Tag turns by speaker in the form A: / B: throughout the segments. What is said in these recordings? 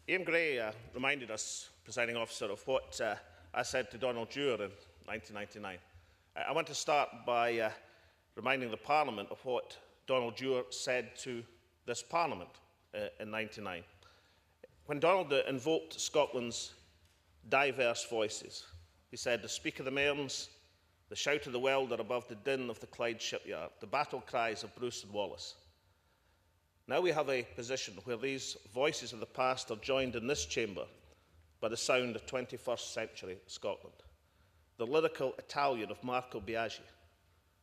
A: Ian Gray reminded us, presiding officer, of what I said to Donald Dewar in 1999. I want to start by reminding the Parliament of what Donald Dewar said to this Parliament in 1999. When Donald invoked Scotland's diverse voices, he said, "The speak of the Mearns, the shout of the Welder above the din of the Clyde shipyard, the battle cries of Bruce and Wallace." Now we have a position where these voices of the past are joined in this chamber by the sound of 21st century Scotland. The lyrical Italian of Marco Biagi,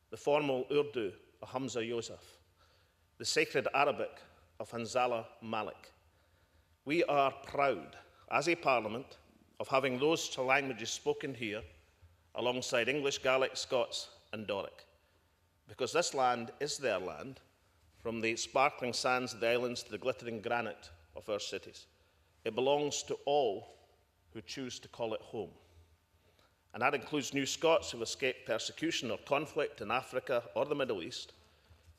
A: the formal Urdu of Hamza Yousaf, the sacred Arabic of Hanzala Malik. We are proud, as a Parliament, of having those two languages spoken here alongside English, Gaelic, Scots and Doric, because this land is their land, from the sparkling sands of the islands to the glittering granite of our cities. It belongs to all who choose to call it home. And that includes New Scots who have escaped persecution or conflict in Africa or the Middle East.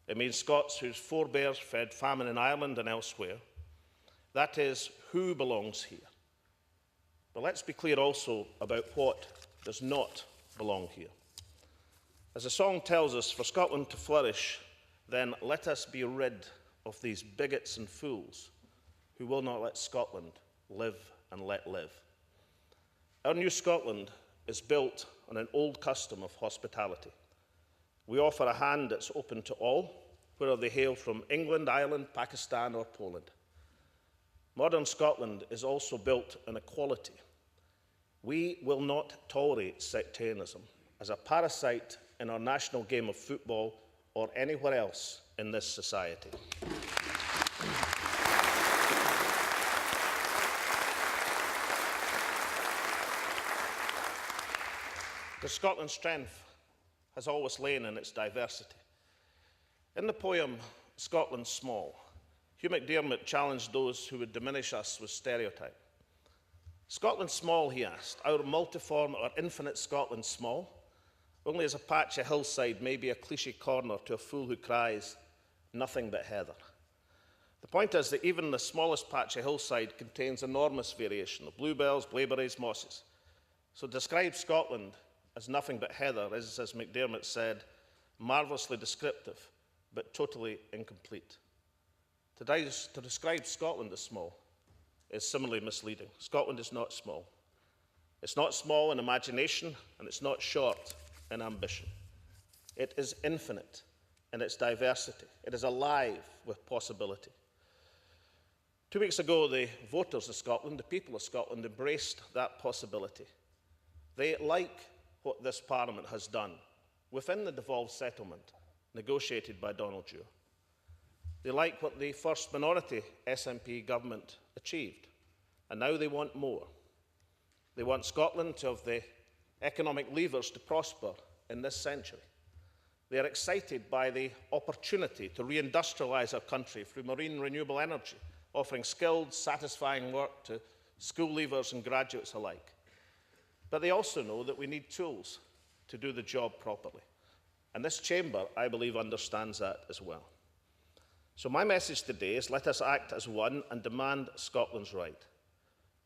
A: It means Scots whose forebears fed famine in Ireland and elsewhere. That is who belongs here. But let's be clear also about what does not belong here. As the song tells us, for Scotland to flourish, then let us be rid of these bigots and fools who will not let Scotland live and let live. Our new Scotland is built on an old custom of hospitality. We offer a hand that's open to all, whether they hail from England, Ireland, Pakistan or Poland. Modern Scotland is also built on equality. We will not tolerate sectarianism as a parasite in our national game of football or anywhere else in this society. Because Scotland's strength has always lain in its diversity. In the poem Scotland Small, Hugh McDermott challenged those who would diminish us with stereotype. Scotland small, he asked, our multiform or infinite Scotland small, only as a patch of hillside, maybe a cliché corner to a fool who cries, nothing but heather. The point is that even the smallest patch of hillside contains enormous variation of bluebells, blaeberries, mosses. So to describe Scotland as nothing but heather is, as McDermott said, marvellously descriptive, but totally incomplete. To describe Scotland as small is similarly misleading. Scotland is not small. It's not small in imagination, and it's not short in ambition. It is infinite in its diversity. It is alive with possibility. 2 weeks ago, the voters of Scotland, the people of Scotland, embraced that possibility. They like what this Parliament has done within the devolved settlement negotiated by Donald Dewar. They like what the first minority SNP government achieved, and now they want more. They want Scotland to have the economic levers to prosper in this century. They are excited by the opportunity to reindustrialise our country through marine renewable energy, offering skilled, satisfying work to school leavers and graduates alike. But they also know that we need tools to do the job properly. And this chamber, I believe, understands that as well. So my message today is let us act as one and demand Scotland's right.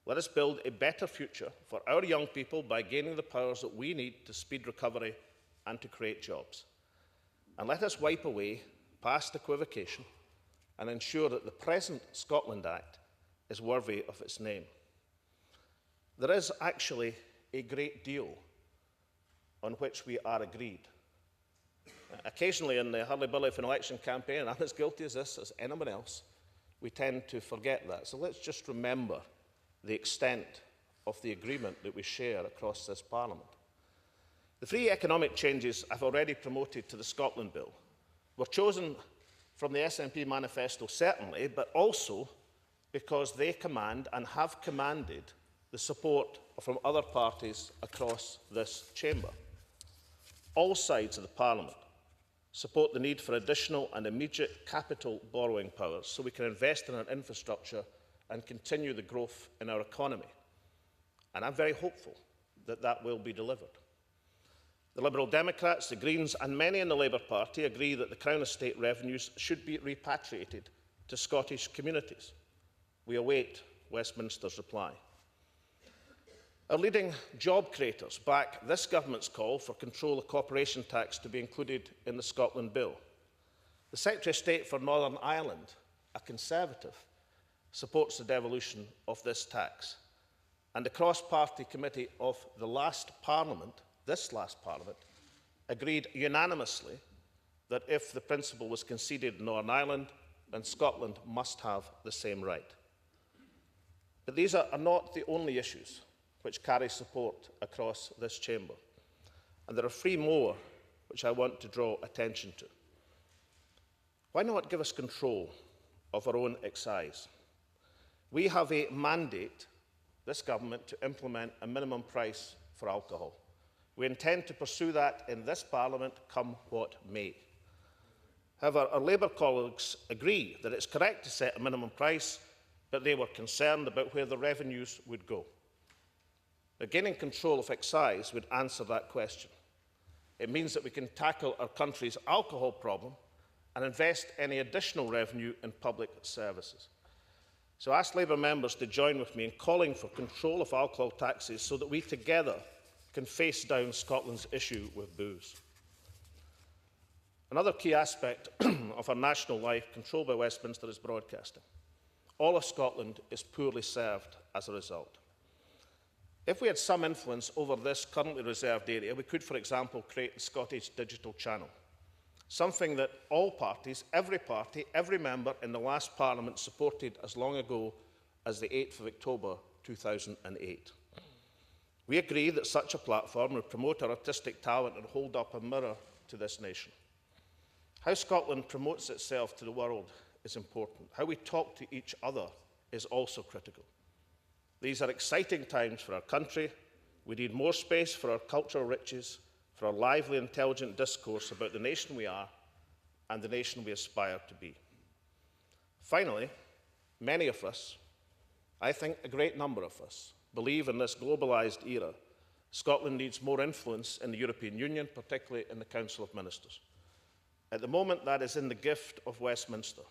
A: Let us build a better future for our young people by gaining the powers that we need to speed recovery and to create jobs. And let us wipe away past equivocation and ensure that the present Scotland Act is worthy of its name. There is actually a great deal on which we are agreed. Occasionally in the hurly-burly of an election campaign, and I'm as guilty as this as anyone else, we tend to forget that. So let's just remember the extent of the agreement that we share across this Parliament. The three economic changes I've already promoted to the Scotland Bill were chosen from the SNP manifesto, certainly, but also because they command and have commanded the support from other parties across this chamber. All sides of the Parliament support the need for additional and immediate capital borrowing powers so we can invest in our infrastructure and continue the growth in our economy. And I'm very hopeful that that will be delivered. The Liberal Democrats, the Greens and many in the Labour Party agree that the Crown Estate revenues should be repatriated to Scottish communities. We await Westminster's reply. Our leading job creators back this government's call for control of corporation tax to be included in the Scotland Bill. The Secretary of State for Northern Ireland, a Conservative, supports the devolution of this tax. And the cross-party committee of the last Parliament, this last Parliament, agreed unanimously that if the principle was conceded in Northern Ireland, then Scotland must have the same right. But these are not the only issues which carry support across this chamber. And there are three more which I want to draw attention to. Why not give us control of our own excise? We have a mandate, this government, to implement a minimum price for alcohol. We intend to pursue that in this Parliament, come what may. However, our Labour colleagues agree that it's correct to set a minimum price, but they were concerned about where the revenues would go. But gaining control of excise would answer that question. It means that we can tackle our country's alcohol problem and invest any additional revenue in public services. So I ask Labour members to join with me in calling for control of alcohol taxes so that we together can face down Scotland's issue with booze. Another key aspect of our national life controlled by Westminster is broadcasting. All of Scotland is poorly served as a result. If we had some influence over this currently reserved area, we could, for example, create the Scottish Digital Channel, something that all parties, every member in the last Parliament supported as long ago as the 8th of October 2008. We agree that such a platform would promote our artistic talent and hold up a mirror to this nation. How Scotland promotes itself to the world is important. How we talk to each other is also critical. These are exciting times for our country. We need more space for our cultural riches, for our lively, intelligent discourse about the nation we are and the nation we aspire to be. Finally, many of us, I think a great number of us, believe in this globalised era, Scotland needs more influence in the European Union, particularly in the Council of Ministers. At the moment, that is in the gift of Westminster.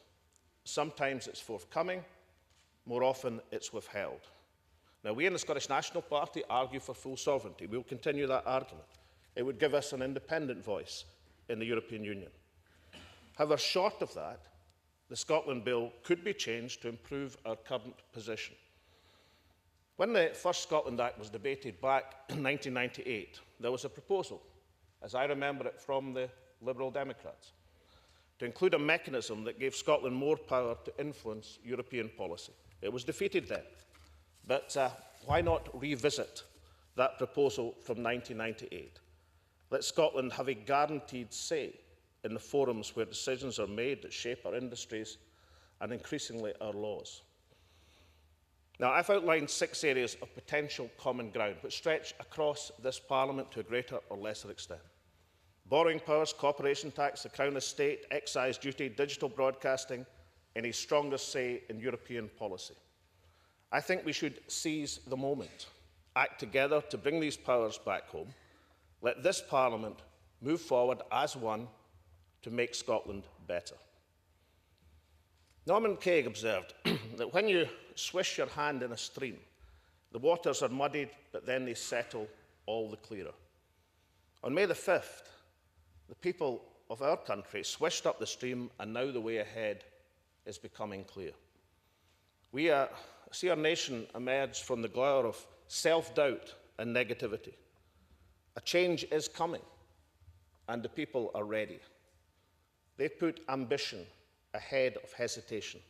A: Sometimes it's forthcoming, more often it's withheld. Now, we in the Scottish National Party argue for full sovereignty. We will continue that argument. It would give us an independent voice in the European Union. However, short of that, the Scotland Bill could be changed to improve our current position. When the first Scotland Act was debated back in 1998, there was a proposal, as I remember it, from the Liberal Democrats, to include a mechanism that gave Scotland more power to influence European policy. It was defeated then. But why not revisit that proposal from 1998? Let Scotland have a guaranteed say in the forums where decisions are made that shape our industries and increasingly our laws. Now, I've outlined 6 areas of potential common ground which stretch across this Parliament to a greater or lesser extent. Borrowing powers, corporation tax, the Crown estate, excise duty, digital broadcasting, and a stronger say in European policy. I think we should seize the moment, act together to bring these powers back home. Let this Parliament move forward as one to make Scotland better. Norman Craig observed that when you swish your hand in a stream, the waters are muddied, but then they settle all the clearer. On May the 5th, the people of our country swished up the stream, and now the way ahead is becoming clear. We see our nation emerge from the glare of self-doubt and negativity. A change is coming, and the people are ready. They've put ambition ahead of hesitation.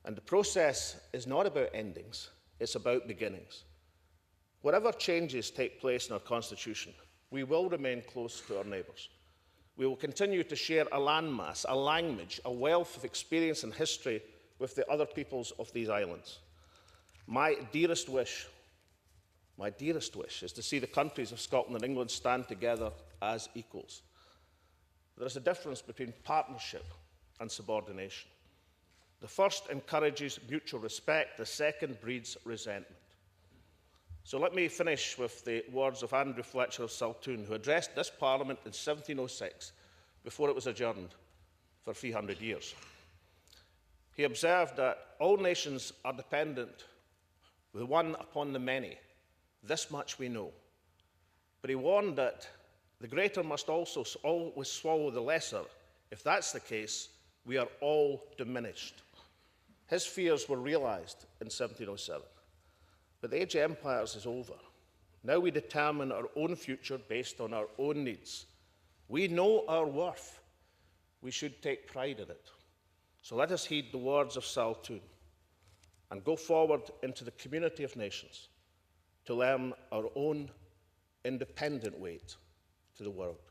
A: And the process is not about endings, it's about beginnings. Whatever changes take place in our constitution, we will remain close to our neighbours. We will continue to share a landmass, a language, a wealth of experience and history with the other peoples of these islands. My dearest wish is to see the countries of Scotland and England stand together as equals. There is a difference between partnership and subordination. The first encourages mutual respect, the second breeds resentment. So let me finish with the words of Andrew Fletcher of Saltoun, who addressed this Parliament in 1706, before it was adjourned for 300 years. He observed that all nations are dependent, the one upon the many. This much we know. But he warned that the greater must also always swallow the lesser. If that's the case, we are all diminished. His fears were realized in 1707. But the age of empires is over. Now we determine our own future based on our own needs. We know our worth. We should take pride in it. So let us heed the words of Saltun and go forward into the community of nations to learn our own independent weight to the world.